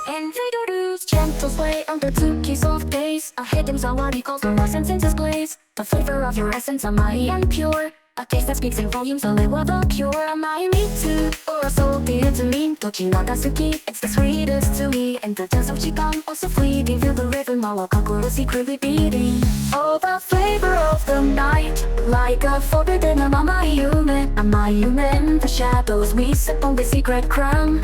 Invaders, gentle sway under two keys of days. A hidden zawadi calls for our senses blaze. The flavor of your essence, amai and pure. A taste that speaks in volumes, a live the cure. Amai me too, or a soul dear to me. Tochi no Dasuki, it's the sweetest to me. And the dance of Chikan, also fleeting. Feel the rhythm, our kakuro secretly beating. Oh, the flavor of the night, like a forbidden amayume in the shadows, we sip on the secret crown.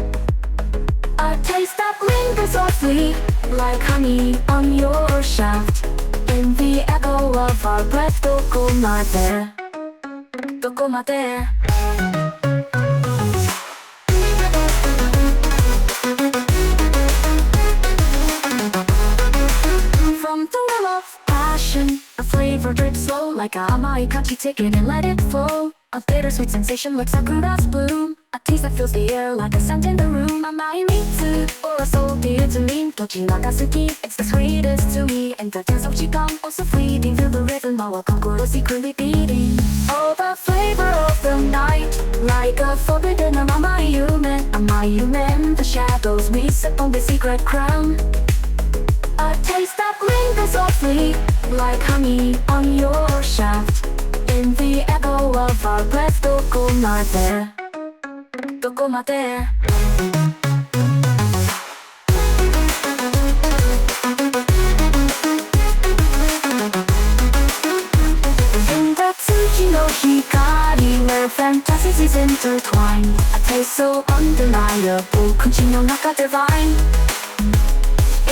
A taste that lingers softly, like honey on your shaft. In the echo of our breath, dokomate, dokomate. From the well of passion, a flavor drips slow, like a amai kachi. Take it and let it flow. A bittersweet sensation like sakura's bloom. A taste that fills the air like a scent in the room. Amai me too, or a soul dear to me. Tochi no Dasuki, it's the sweetest to me. And the dance of Chikan, also fleeting. Feel the rhythm, our kakuro secretly beating. Oh, the flavor of the night, like a forbidden amayume in the shadows, we sip on the secret crown. A taste that lingers softly, like honey on your shaft. In the echo of our breath, dokomate, dokomate. In the Tsuji no Hikari, where fantasies is intertwined, a taste so undeniable, kunchi no naka divine.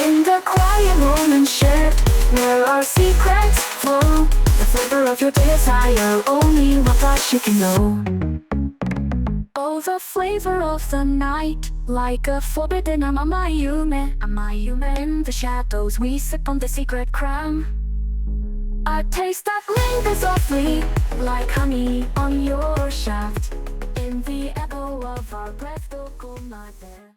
In the quiet moments shared, where our secrets flow, the flavor of your desire, only watashi can know. Oh, the flavor of the night, like a forbidden amayume in the shadows, we sip on the secret crown. A taste that lingers softly, like honey on your shaft. In the echo of our breath, dokomate.